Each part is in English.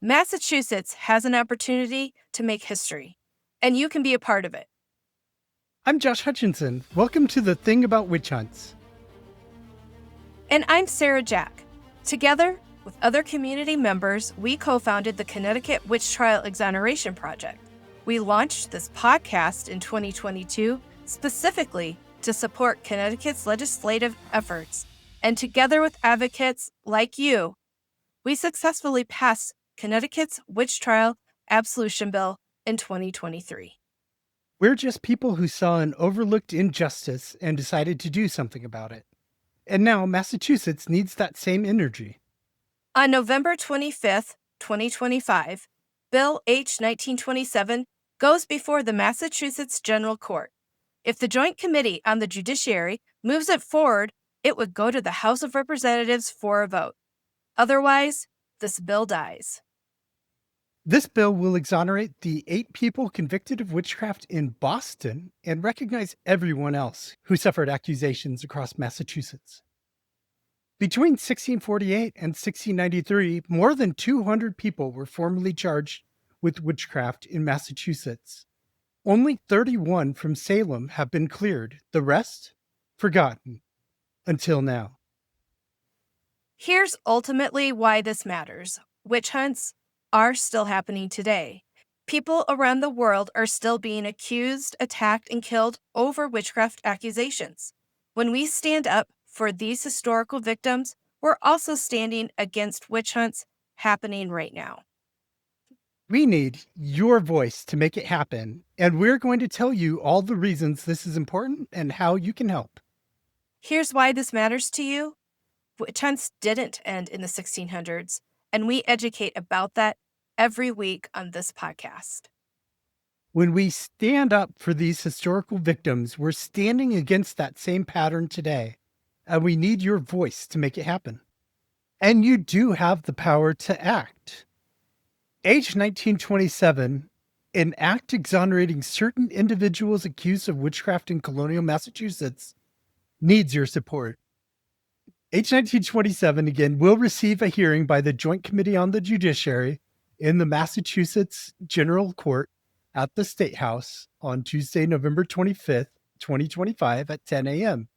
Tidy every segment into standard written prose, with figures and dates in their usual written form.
Massachusetts has an opportunity to make history, and you can be a part of it. I'm Josh Hutchinson. Welcome to the Thing About Witch Hunts. And I'm Sarah Jack. Together with other community members, we co-founded the Connecticut Witch Trial Exoneration Project. We launched this podcast in 2022 specifically to support Connecticut's legislative efforts. And together with advocates like you, we successfully passed Connecticut's Witch Trial Absolution Bill in 2023. We're just people who saw an overlooked injustice and decided to do something about it. And now Massachusetts needs that same energy. On November 25th, 2025, Bill H. 1927 goes before the Massachusetts General Court. If the Joint Committee on the Judiciary moves it forward, it would go to the House of Representatives for a vote. Otherwise, this bill dies. This bill will exonerate the 8 people convicted of witchcraft in Boston and recognize everyone else who suffered accusations across Massachusetts. Between 1648 and 1693, more than 200 people were formally charged with witchcraft in Massachusetts. Only 31 from Salem have been cleared, the rest forgotten until now. Here's ultimately why this matters. Witch hunts are still happening today. People around the world are still being accused, attacked, and killed over witchcraft accusations. When we stand up for these historical victims, we're also standing against witch hunts happening right now. We need your voice to make it happen, and we're going to tell you all the reasons this is important and how you can help. Here's why this matters to you. Witch hunts didn't end in the 1600s, and we educate about that every week on this podcast. When we stand up for these historical victims, we're standing against that same pattern today, and we need your voice to make it happen. And you do have the power to act. H. 1927, an act exonerating certain individuals accused of witchcraft in colonial Massachusetts, needs your support. H. 1927, again, will receive a hearing by the Joint Committee on the Judiciary in the Massachusetts General Court at the State House on Tuesday, November 25th, 2025 at 10 a.m.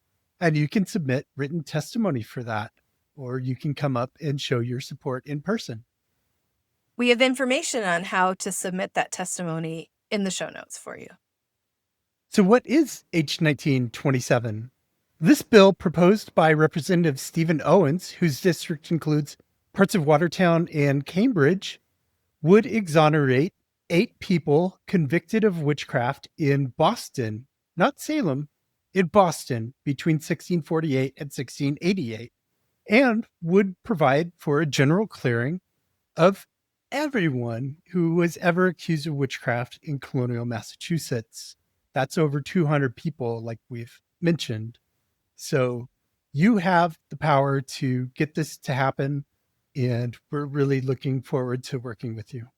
And you can submit written testimony for that, or you can come up and show your support in person. We have information on how to submit that testimony in the show notes for you. So what is H. 1927? This bill, proposed by Representative Stephen Owens, whose district includes parts of Watertown and Cambridge, would exonerate 8 people convicted of witchcraft in Boston, not Salem, in Boston between 1648 and 1688, and would provide for a general clearing of everyone who was ever accused of witchcraft in colonial Massachusetts. That's over 200 people, like we've mentioned. So you have the power to get this to happen, and we're really looking forward to working with you.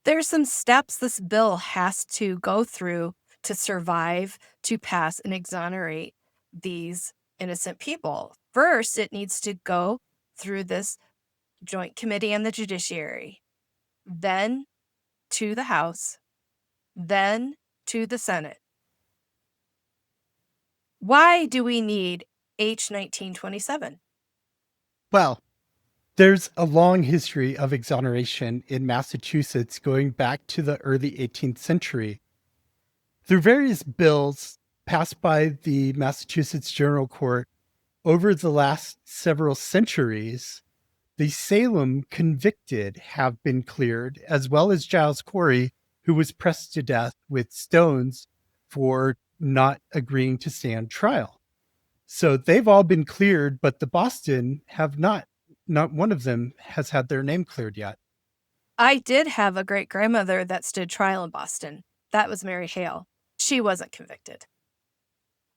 There's some steps this bill has to go through to survive, to pass and exonerate these innocent people. First, it needs to go through this Joint Committee on the Judiciary, then to the House, then to the Senate. Why do we need H. 1927? Well, there's a long history of exoneration in Massachusetts going back to the early 18th century. Through various bills passed by the Massachusetts General Court over the last several centuries, the Salem convicted have been cleared, as well as Giles Corey, who was pressed to death with stones for not agreeing to stand trial. So they've all been cleared, but the Boston have not. Not one of them has had their name cleared yet. I did have a great-grandmother that stood trial in Boston. That was Mary Hale. She wasn't convicted.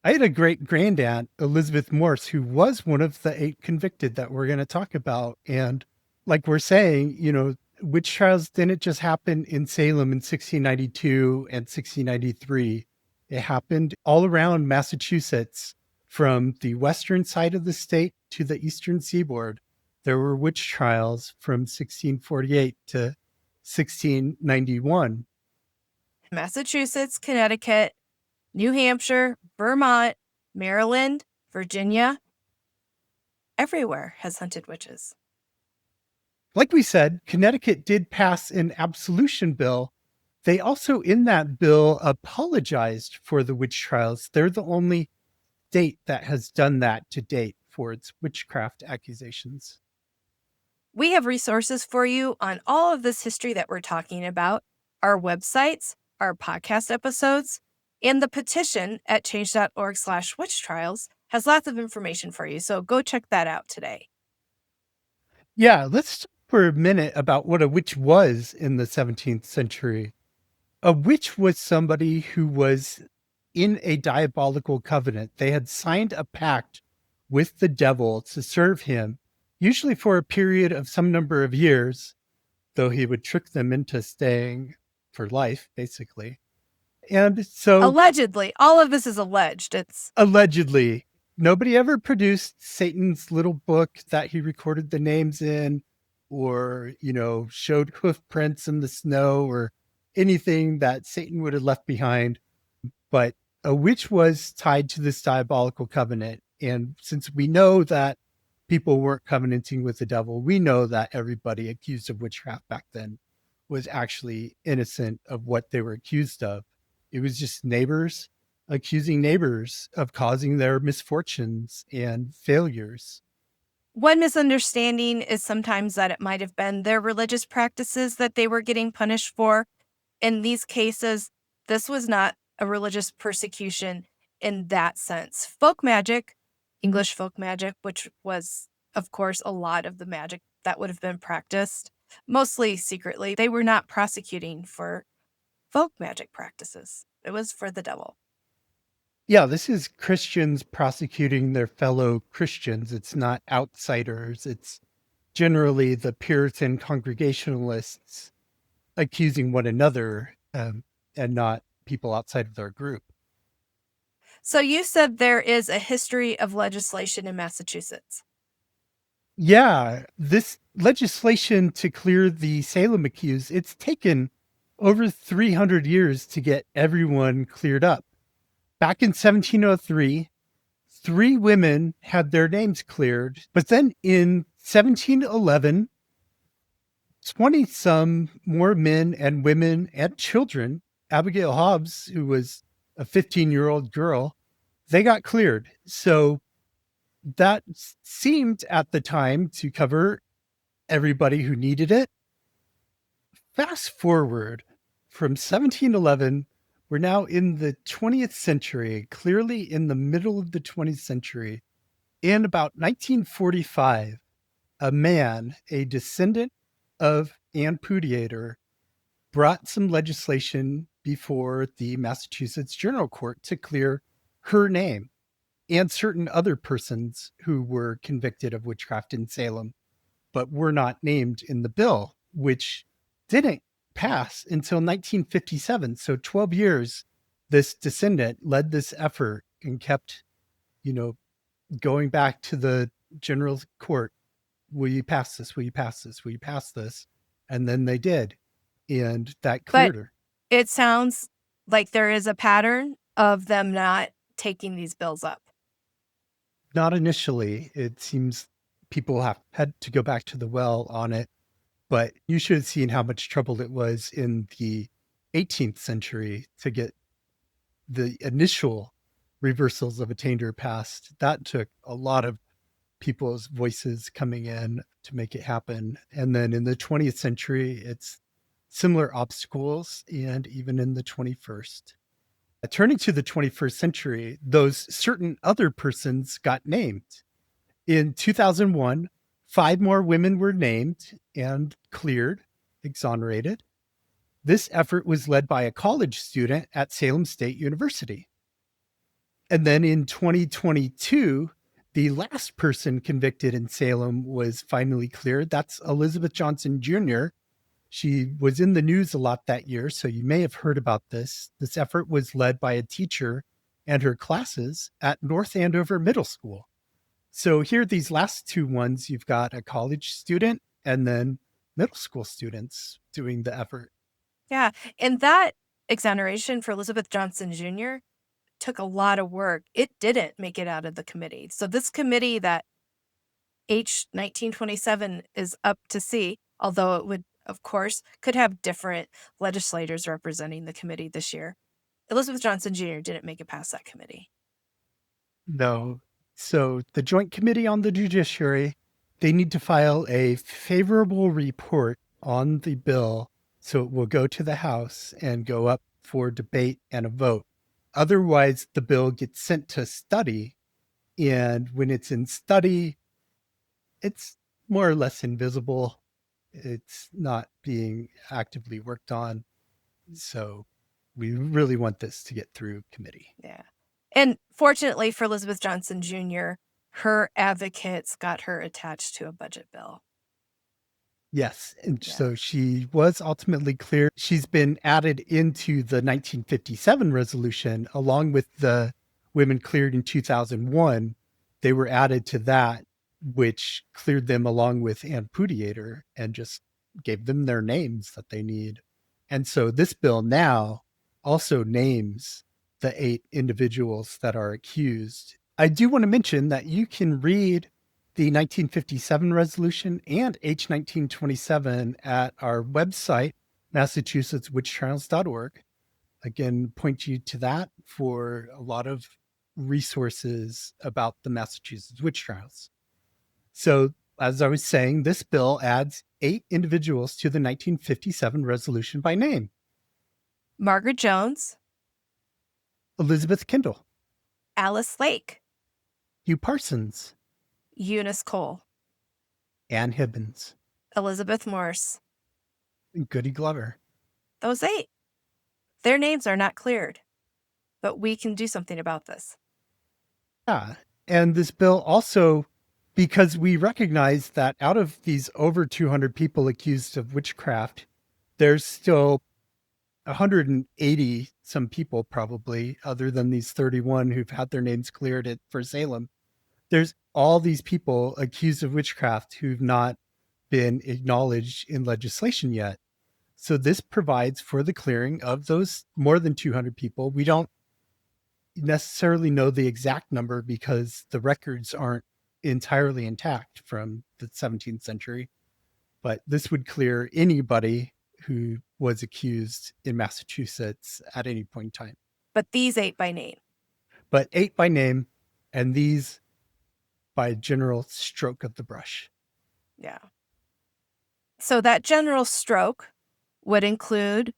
I had a great-grandaunt, Elizabeth Morse, who was one of the 8 convicted that we're going to talk about. And like we're saying, witch trials didn't just happen in Salem in 1692 and 1693. It happened all around Massachusetts, from the western side of the state to the eastern seaboard. there were witch trials from 1648 to 1691. Massachusetts, Connecticut, New Hampshire, Vermont, Maryland, Virginia, everywhere has hunted witches. Like we said, Connecticut did pass an absolution bill. They also, in that bill, apologized for the witch trials. They're the only state that has done that to date for its witchcraft accusations. We have resources for you on all of this history that we're talking about, our websites, our podcast episodes, and the petition at change.org/witch trials has lots of information for you. So go check that out today. Yeah, let's talk for a minute about what a witch was in the 17th century. A witch was somebody who was in a diabolical covenant. They had signed a pact with the devil to serve him, usually for a period of some number of years, though he would trick them into staying for life, basically. And so Allegedly, all of this is alleged. It's allegedly, nobody ever produced Satan's little book that he recorded the names in, or, showed hoof prints in the snow or anything that Satan would have left behind. But a witch was tied to this diabolical covenant. And since we know that people weren't covenanting with the devil, we know that everybody accused of witchcraft back then was actually innocent of what they were accused of. It was just neighbors accusing neighbors of causing their misfortunes and failures. one misunderstanding is sometimes that it might have been their religious practices that they were getting punished for. In these cases, this was not a religious persecution in that sense. Folk magic, English folk magic, which was, of course, a lot of the magic that would have been practiced, mostly secretly. They were not prosecuting for folk magic practices. It was for the devil. Yeah, this is Christians prosecuting their fellow Christians. It's not outsiders. It's generally the Puritan Congregationalists accusing one another, and not people outside of their group. So you said there is a history of legislation in Massachusetts. Yeah, this legislation to clear the Salem accused, it's taken over 300 years to get everyone cleared up. Back in 1703, 3 women had their names cleared, but then in 1711, 20 some more men and women and children, Abigail Hobbs, who was a 15-year-old girl, they got cleared. So that seemed at the time to cover everybody who needed it. Fast forward from 1711, we're now in the 20th century, clearly in the middle of the 20th century. In about 1945, a man, a descendant of Anne Pudiator, brought some legislation before the Massachusetts General Court to clear her name and certain other persons who were convicted of witchcraft in Salem, but were not named in the bill, which didn't pass until 1957. So 12 years, this descendant led this effort and kept, going back to the general court. Will you pass this? Will you pass this? Will you pass this? And then they did. And that cleared her. It sounds like there is a pattern of them not taking these bills up. Not initially. It seems people have had to go back to the well on it. But you should have seen how much trouble it was in the 18th century to get the initial reversals of attainder passed. That took a lot of people's voices coming in to make it happen. And then in the 20th century, it's similar obstacles, and even in the 21st. Turning to the 21st century, those certain other persons got named. In 2001, 5 more women were named and cleared, exonerated. This effort was led by a college student at Salem State University. And then in 2022, the last person convicted in Salem was finally cleared. That's Elizabeth Johnson Jr. She was in the news a lot that year, so you may have heard about this. This effort was led by a teacher and her classes at North Andover Middle School. So here, these last two ones, you've got a college student and then middle school students doing the effort. Yeah. And that exoneration for Elizabeth Johnson Jr. took a lot of work. It didn't make it out of the committee. So this committee that H 1927 is up to see, although it would, of course, could have different legislators representing the committee this year. Elizabeth Johnson Jr. didn't make it past that committee. No. So the Joint Committee on the Judiciary, they need to file a favorable report on the bill so it will go to the House and go up for debate and a vote. Otherwise, the bill gets sent to study. And when it's in study, it's more or less invisible. It's not being actively worked on. So we really want this to get through committee. Yeah. And fortunately for Elizabeth Johnson Jr., her advocates got her attached to a budget bill. Yes. And Yeah. so she was ultimately cleared. She's been added into the 1957 resolution along with the women cleared in 2001. They were added to that, which cleared them along with Ann Pudiator and just gave them their names that they need. And so this bill now also names the 8 individuals that are accused. I do want to mention that you can read the 1957 resolution and H 1927 at our website, massachusettswitchtrials.org. Again, point you to that for a lot of resources about the Massachusetts witch trials. So, as I was saying, this bill adds 8 individuals to the 1957 resolution by name: Margaret Jones, Elizabeth Kendall, Alice Lake, Hugh Parsons, Eunice Cole, Ann Hibbins, Elizabeth Morse. and Goody Glover. Those 8. Their names are not cleared, but we can do something about this. Yeah. And this bill also, because we recognize that out of these over 200 people accused of witchcraft, there's still 180 some people, probably, other than these 31 who've had their names cleared for Salem. There's all these people accused of witchcraft who've not been acknowledged in legislation yet. So this provides for the clearing of those more than 200 people. We don't necessarily know the exact number because the records aren't entirely intact from the 17th century, but this would clear anybody who was accused in Massachusetts at any point in time. But these 8 by name. But 8 by name, and these by general stroke of the brush. Yeah. So that general stroke would include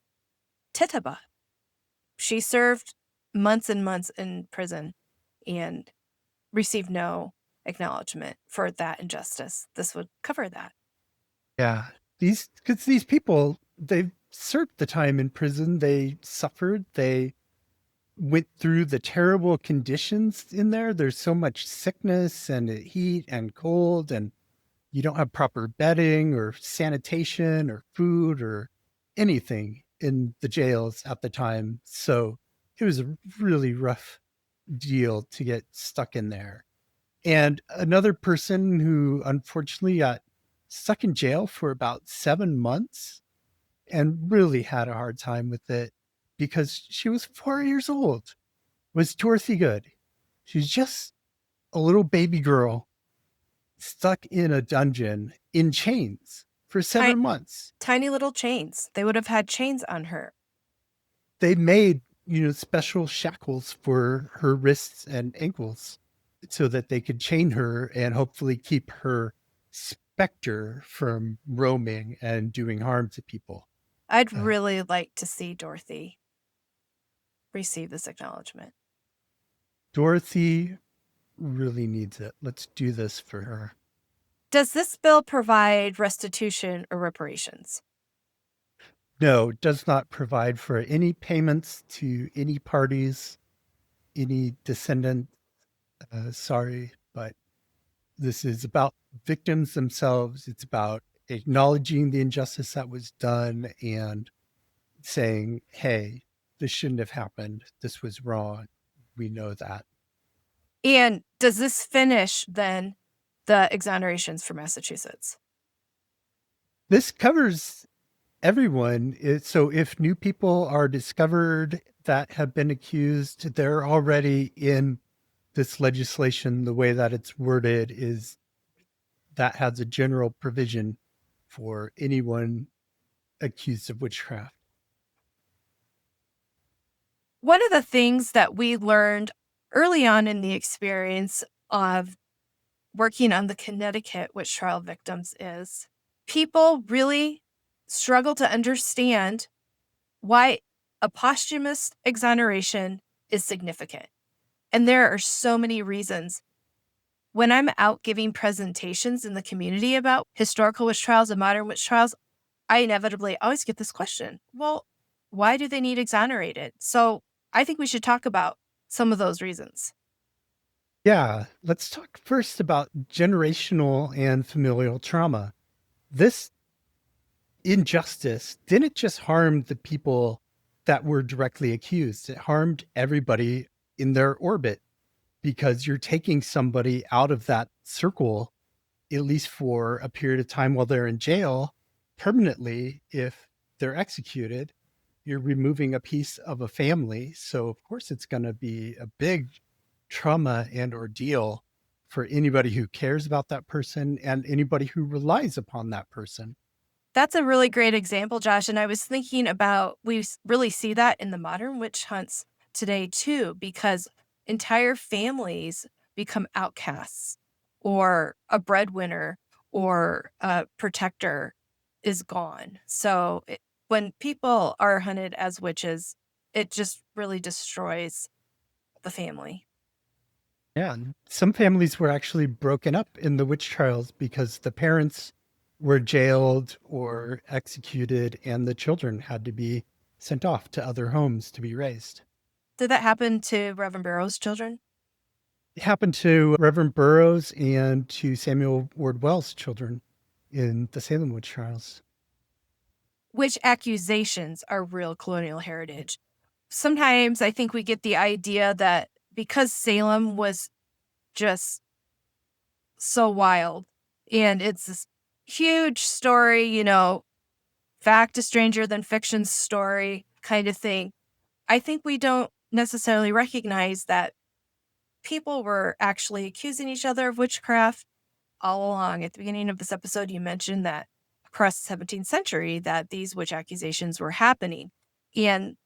Tituba. She served months and months in prison and received no acknowledgement for that injustice. This would cover that. Yeah. Because these people, they've served the time in prison. They suffered. They went through the terrible conditions in there. There's so much sickness and heat and cold, and you don't have proper bedding or sanitation or food or anything in the jails at the time. So it was a really rough deal to get stuck in there. And another person who unfortunately got stuck in jail for about 7 months and really had a hard time with it because she was 4 years old was Dorothy Good. She's just a little baby girl stuck in a dungeon in chains for 7 months. Tiny little chains. They would have had chains on her. They made, special shackles for her wrists and ankles so that they could chain her and hopefully keep her specter from roaming and doing harm to people. I'd really like to see Dorothy receive this acknowledgement. Dorothy really needs it. Let's do this for her. Does this bill provide restitution or reparations? No, it does not provide for any payments to any parties, any descendant. Sorry, but this is about victims themselves. It's about acknowledging the injustice that was done and saying, hey, this shouldn't have happened. This was wrong. We know that. And does this finish then the exonerations for Massachusetts? This covers everyone. So if new people are discovered that have been accused, they're already in this legislation. The way that it's worded is that has a general provision for anyone accused of witchcraft. One of the things that we learned early on in the experience of working on the Connecticut witch trial victims is people really struggle to understand why a posthumous exoneration is significant. And there are so many reasons. When I'm out giving presentations in the community about historical witch trials and modern witch trials, I inevitably always get this question. Well, why do they need exonerated? So I think we should talk about some of those reasons. Yeah, let's talk first about generational and familial trauma. This injustice didn't just harm the people that were directly accused, it harmed everybody in their orbit because you're taking somebody out of that circle, at least for a period of time while they're in jail, permanently if they're executed. You're removing a piece of a family. So, of course, it's going to be a big trauma and ordeal for anybody who cares about that person and anybody who relies upon that person. That's a really great example, Josh. And I was thinking about, really see that in the modern witch hunts today, too, because entire families become outcasts, or a breadwinner or a protector is gone. So when people are hunted as witches, it just really destroys the family. Yeah. And some families were actually broken up in the witch trials because the parents were jailed or executed and the children had to be sent off to other homes to be raised. Did that happen to Reverend Barrow's children? It happened to Reverend Burroughs and to Samuel Ward Wells' children in the Salem witch trials. Which accusations are real colonial heritage? Sometimes I think we get the idea that because Salem was just so wild and it's this huge story, fact is stranger than fiction story kind of thing. I think we don't necessarily recognize that people were actually accusing each other of witchcraft all along. At the beginning of this episode, you mentioned that across the 17th century that these witch accusations were happening. And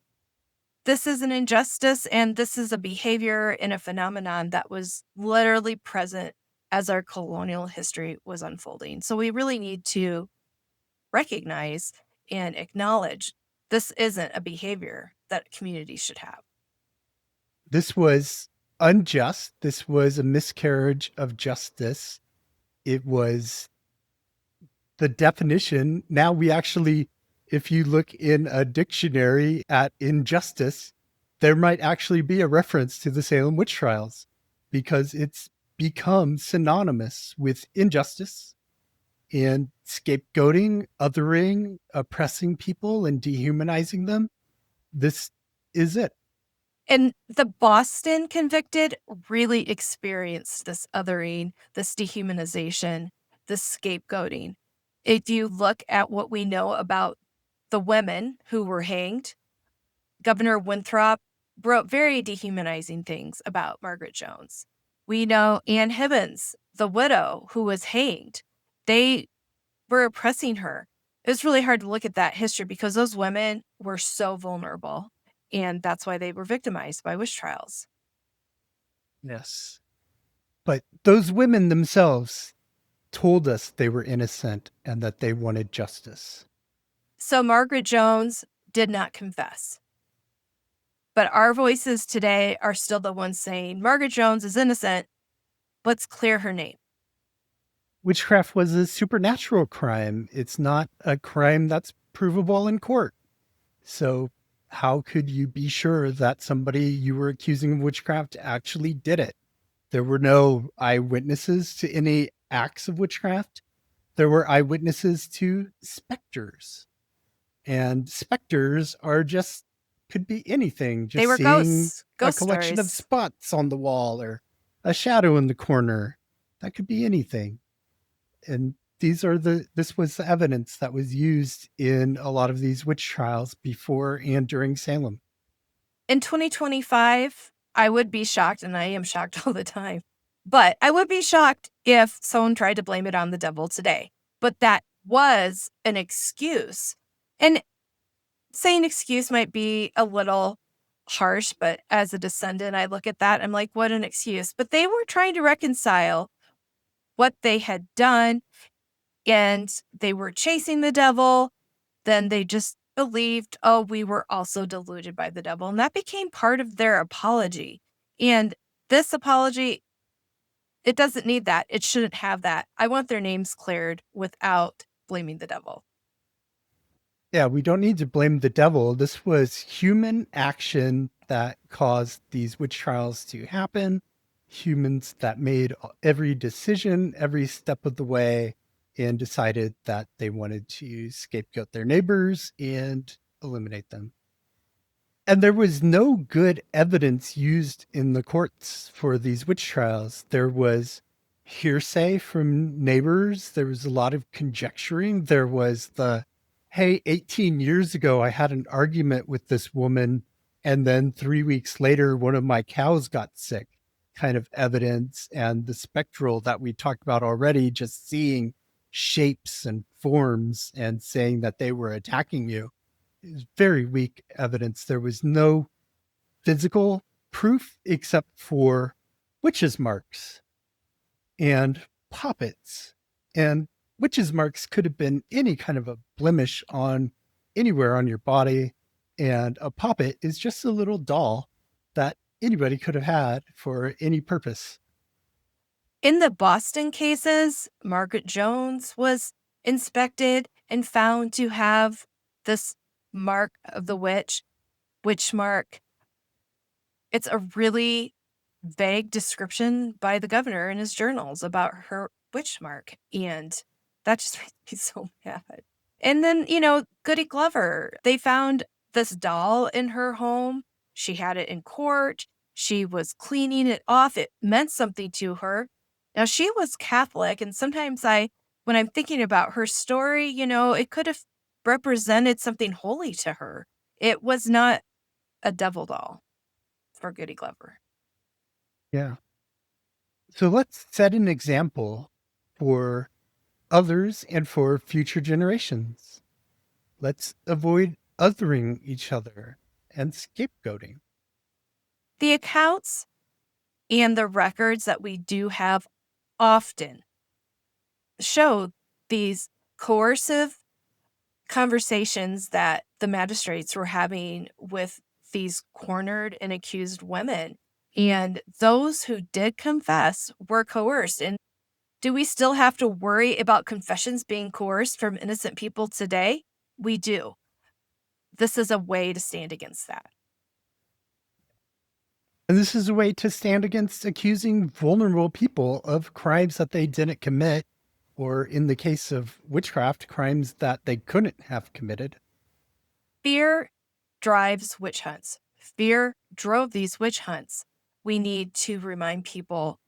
this is an injustice, and this is a behavior and a phenomenon that was literally present as our colonial history was unfolding. So we really need to recognize and acknowledge this isn't a behavior that communities should have. This was unjust. This was a miscarriage of justice. It was the definition. Now we actually, if you look in a dictionary at injustice, there might actually be a reference to the Salem witch trials because it's become synonymous with injustice and scapegoating, othering, oppressing people, and dehumanizing them. This is it. And the Boston convicted really experienced this othering, this dehumanization, this scapegoating. If you look at what we know about the women who were hanged, Governor Winthrop wrote very dehumanizing things about Margaret Jones. We know Anne Hibbins, the widow who was hanged, they were oppressing her. It was really hard to look at that history because those women were so vulnerable. And that's why they were victimized by witch trials. Yes. But those women themselves told us they were innocent and that they wanted justice. So Margaret Jones did not confess. But our voices today are still the ones saying, Margaret Jones is innocent. Let's clear her name. Witchcraft was a supernatural crime. It's not a crime that's provable in court. So, how could you be sure that somebody you were accusing of witchcraft actually did it? There were no eyewitnesses to any acts of witchcraft. There were eyewitnesses to specters. And specters are could be anything, They just were seeing ghosts, a ghost collection of stories. spots on the wall or a shadow in the corner. That could be anything. And this was the evidence that was used in a lot of these witch trials before and during Salem. In 2025, I would be shocked, and I am shocked all the time, but I would be shocked if someone tried to blame it on the devil today. But that was an excuse. And saying excuse might be a little harsh, but as a descendant, I look at that, I'm like, what an excuse. But they were trying to reconcile what they had done, and they were chasing the devil. Then they just believed, oh, we were also deluded by the devil. And that became part of their apology. And this apology, it doesn't need that. It shouldn't have that. I want their names cleared without blaming the devil. Yeah, we don't need to blame the devil. This was human action that caused these witch trials to happen. Humans that made every decision, every step of the way, and decided that they wanted to scapegoat their neighbors and eliminate them. And there was no good evidence used in the courts for these witch trials. There was hearsay from neighbors. There was a lot of conjecturing. There was the, hey, 18 years ago, I had an argument with this woman. And then 3 weeks later, one of my cows got sick kind of evidence. And the spectral that we talked about already, just seeing shapes and forms and saying that they were attacking you, is very weak evidence. There was no physical proof except for witches' marks and poppets. And witches' marks could have been any kind of a blemish on anywhere on your body. And a poppet is just a little doll that anybody could have had for any purpose. In the Boston cases, Margaret Jones was inspected and found to have this mark of the witch mark. It's a really vague description by the governor in his journals about her witch mark. And that just makes me so mad. And then, Goody Glover, they found this doll in her home. She had it in court. She was cleaning it off. It meant something to her. Now, she was Catholic. And sometimes when I'm thinking about her story, it could have represented something holy to her. It was not a devil doll for Goody Glover. Yeah. So let's set an example for others and for future generations. Let's avoid othering each other and scapegoating. The accounts and the records that we do have often show these coercive conversations that the magistrates were having with these cornered and accused women. And those who did confess were coerced. And do we still have to worry about confessions being coerced from innocent people today? We do. This is a way to stand against that. And this is a way to stand against accusing vulnerable people of crimes that they didn't commit, or in the case of witchcraft, crimes that they couldn't have committed. Fear drives witch hunts. Fear drove these witch hunts. We need to remind people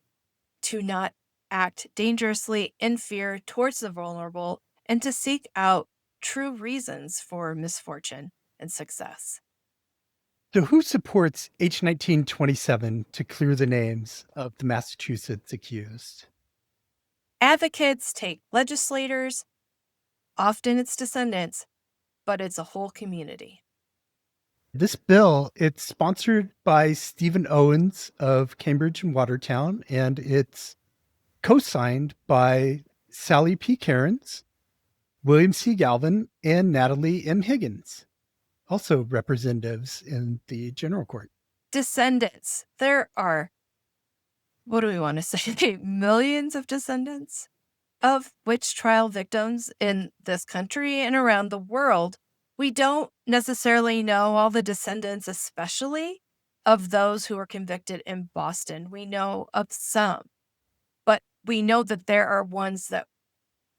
to not act dangerously in fear towards the vulnerable and to seek out true reasons for misfortune and success. So, who supports H. 1927 to clear the names of the Massachusetts accused? Advocates take legislators, often it's descendants, but it's a whole community. This bill, it's sponsored by Stephen Owens of Cambridge and Watertown, and it's co-signed by Sally P. Cairns, William C. Galvin, and Natalie M. Higgins, also representatives in the general court. Descendants. There are, what do we want to say, millions of descendants of witch trial victims in this country and around the world. We don't necessarily know all the descendants, especially of those who were convicted in Boston. We know of some, but we know that there are ones that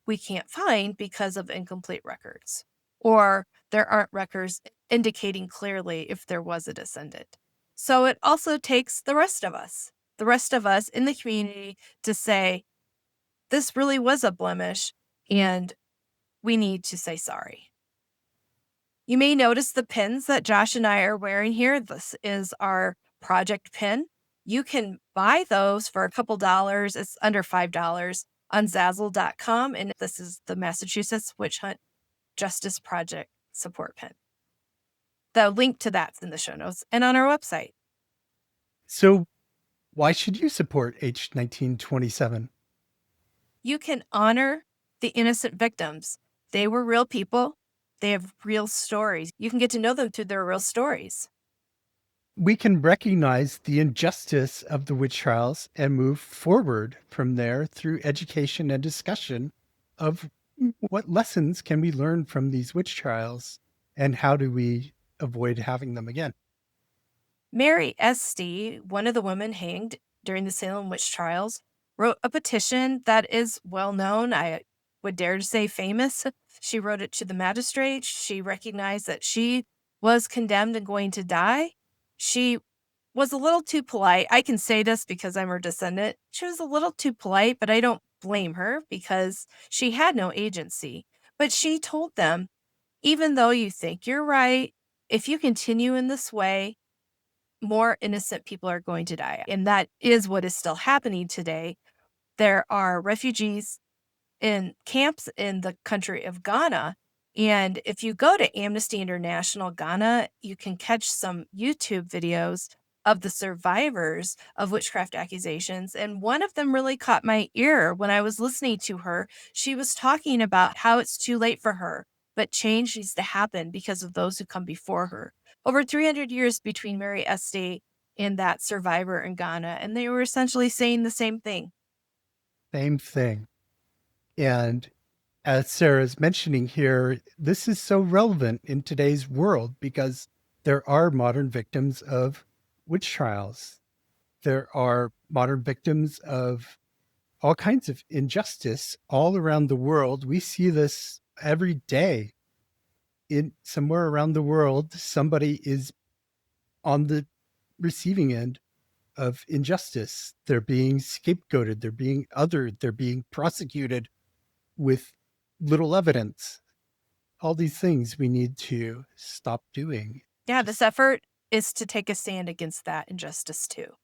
we can't find because of incomplete records, or there aren't records indicating clearly if there was a descendant. So it also takes the rest of us the rest of us in the community to say, this really was a blemish and we need to say sorry. You may notice the pins that Josh and I are wearing here. This is our project pin. You can buy those for a couple dollars. It's under $5 on Zazzle.com. And this is the Massachusetts Witch Hunt Justice Project support pin. The link to that's in the show notes and on our website. So why should you support H1927? You can honor the innocent victims. They were real people. They have real stories. You can get to know them through their real stories. We can recognize the injustice of the witch trials and move forward from there through education and discussion of what lessons can we learn from these witch trials and how do we avoid having them again. Mary Estee, one of the women hanged during the Salem witch trials, wrote a petition that is well known. I would dare to say famous. She wrote it to the magistrate. She recognized that she was condemned and going to die. She was a little too polite. I can say this because I'm her descendant. She was a little too polite, but I don't blame her because she had no agency. But she told them, even though you think you're right, if you continue in this way, more innocent people are going to die. And that is what is still happening today. There are refugees in camps in the country of Ghana. And if you go to Amnesty International Ghana, you can catch some YouTube videos of the survivors of witchcraft accusations. And one of them really caught my ear when I was listening to her. She was talking about how it's too late for her, but change needs to happen because of those who come before her. Over 300 years between Mary Estee and that survivor in Ghana, and they were essentially saying the same thing. Same thing. And as Sarah's mentioning here, this is so relevant in today's world because there are modern victims of witch trials. There are modern victims of all kinds of injustice all around the world. We see this every day. In somewhere around the world, somebody is on the receiving end of injustice. They're being scapegoated, they're being othered, they're being prosecuted with little evidence. All these things we need to stop doing. Yeah, this effort is to take a stand against that injustice too.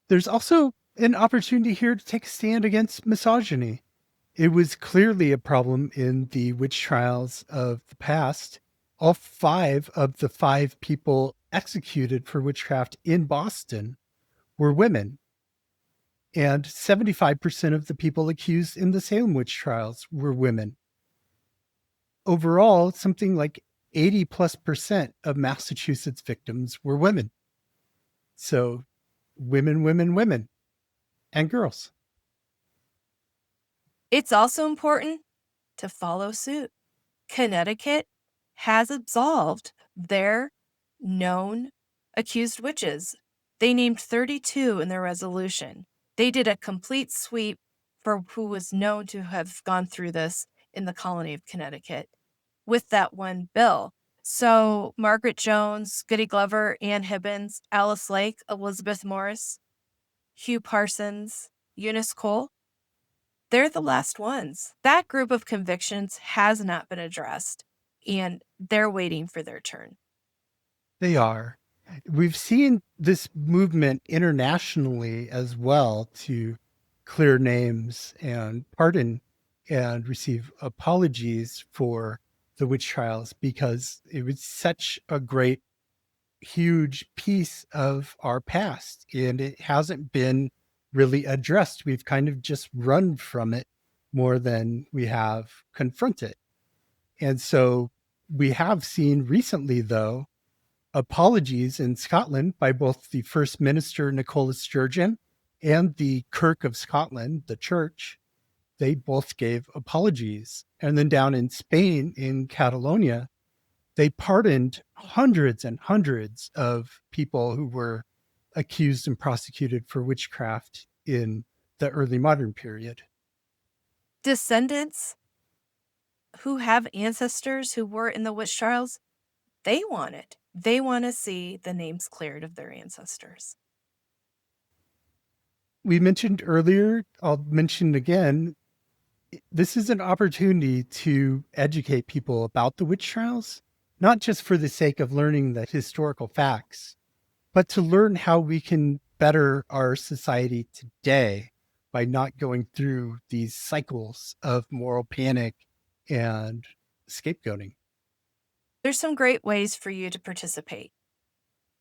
There's also an opportunity here to take a stand against misogyny. It was clearly a problem in the witch trials of the past. All 5 of the 5 people executed for witchcraft in Boston were women. And 75% of the people accused in the Salem witch trials were women. Overall, something like 80+% of Massachusetts victims were women. So women, women, women, and girls. It's also important to follow suit. Connecticut has absolved their known accused witches. They named 32 in their resolution. They did a complete sweep for who was known to have gone through this in the colony of Connecticut with that one bill. So Margaret Jones, Goody Glover, Ann Hibbins, Alice Lake, Elizabeth Morse, Hugh Parsons, Eunice Cole, they're the last ones. That group of convictions has not been addressed, and they're waiting for their turn. They are. We've seen this movement internationally as well to clear names and pardon and receive apologies for the witch trials because it was such a great, huge piece of our past and it hasn't been really addressed. We've kind of just run from it more than we have confronted. And so we have seen recently, though, apologies in Scotland by both the First Minister Nicola Sturgeon and the Kirk of Scotland, the church. They both gave apologies. And then down in Spain, in Catalonia, they pardoned hundreds and hundreds of people who were accused and prosecuted for witchcraft in the early modern period. Descendants who have ancestors who were in the witch trials, they want it. They want to see the names cleared of their ancestors. We mentioned earlier, I'll mention again, this is an opportunity to educate people about the witch trials, not just for the sake of learning the historical facts, but to learn how we can better our society today by not going through these cycles of moral panic and scapegoating. There's some great ways for you to participate.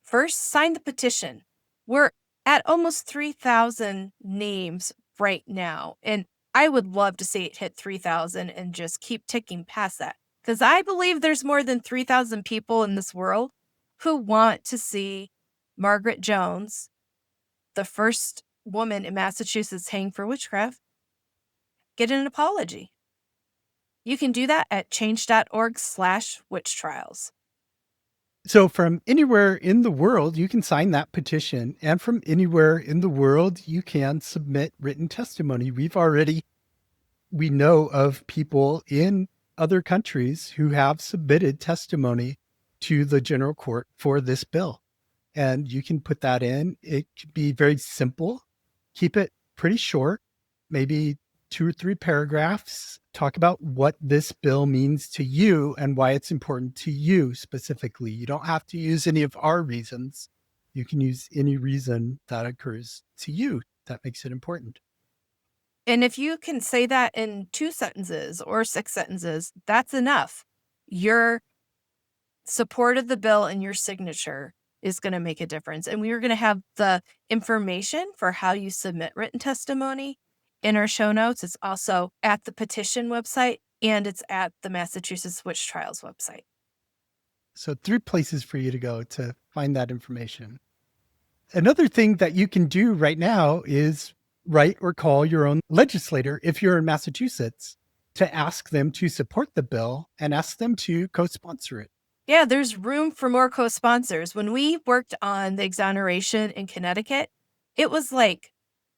First, sign the petition. We're at almost 3,000 names right now, and I would love to see it hit 3,000 and just keep ticking past that, because I believe there's more than 3,000 people in this world who want to see Margaret Jones, the first woman in Massachusetts hanged for witchcraft, get an apology. You can do that at change.org/witch trials. So from anywhere in the world, you can sign that petition. And from anywhere in the world, you can submit written testimony. We know of people in other countries who have submitted testimony to the general court for this bill. And you can put that in. It could be very simple. Keep it pretty short, maybe 2 or 3 paragraphs. Talk about what this bill means to you and why it's important to you specifically. You don't have to use any of our reasons. You can use any reason that occurs to you that makes it important. And if you can say that in 2 sentences or 6 sentences, that's enough. Your support of the bill and your signature is going to make a difference. And we are going to have the information for how you submit written testimony in our show notes. It's also at the petition website, and it's at the Massachusetts Witch Trials website. So 3 places for you to go to find that information. Another thing that you can do right now is write or call your own legislator if you're in Massachusetts to ask them to support the bill and ask them to co-sponsor it. Yeah, there's room for more co-sponsors. When we worked on the exoneration in Connecticut, it was like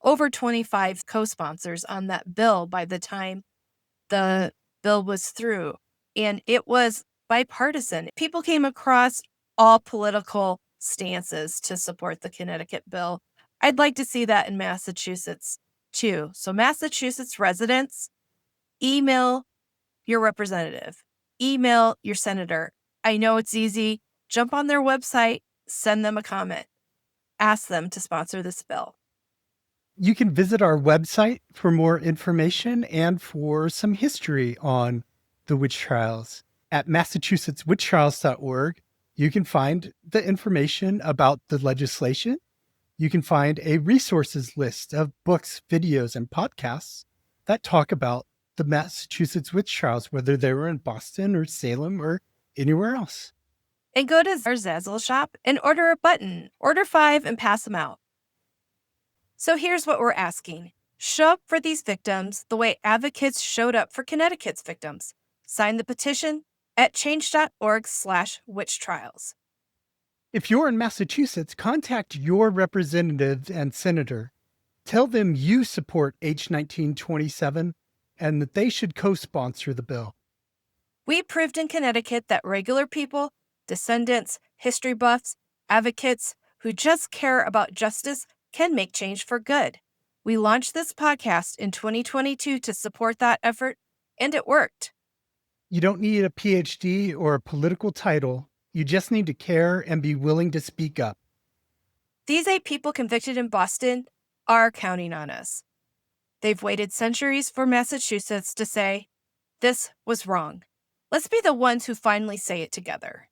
over 25 co-sponsors on that bill by the time the bill was through. And it was bipartisan. People came across all political stances to support the Connecticut bill. I'd like to see that in Massachusetts too. So Massachusetts residents, email your representative, email your senator. I know it's easy. Jump on their website, send them a comment, ask them to sponsor this bill. You can visit our website for more information and for some history on the witch trials. At massachusettswitchtrials.org, you can find the information about the legislation. You can find a resources list of books, videos, and podcasts that talk about the Massachusetts witch trials, whether they were in Boston or Salem or anywhere else. And go to our Zazzle shop and order a button. Order 5 and pass them out. So here's what we're asking. Show up for these victims the way advocates showed up for Connecticut's victims. Sign the petition at change.org/witch trials. If you're in Massachusetts, contact your representative and senator. Tell them you support H 1927 and that they should co-sponsor the bill. We proved in Connecticut that regular people, descendants, history buffs, advocates who just care about justice can make change for good. We launched this podcast in 2022 to support that effort, and it worked. You don't need a PhD or a political title. You just need to care and be willing to speak up. These 8 people convicted in Boston are counting on us. They've waited centuries for Massachusetts to say, this was wrong. Let's be the ones who finally say it together.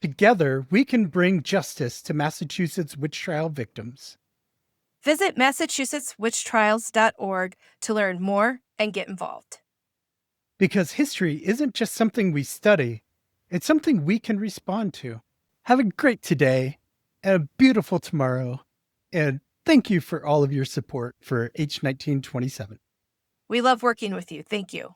Together, we can bring justice to Massachusetts witch trial victims. Visit massachusettswitchtrials.org to learn more and get involved. Because history isn't just something we study, it's something we can respond to. Have a great today and a beautiful tomorrow. And thank you for all of your support for H 1927. We love working with you. Thank you.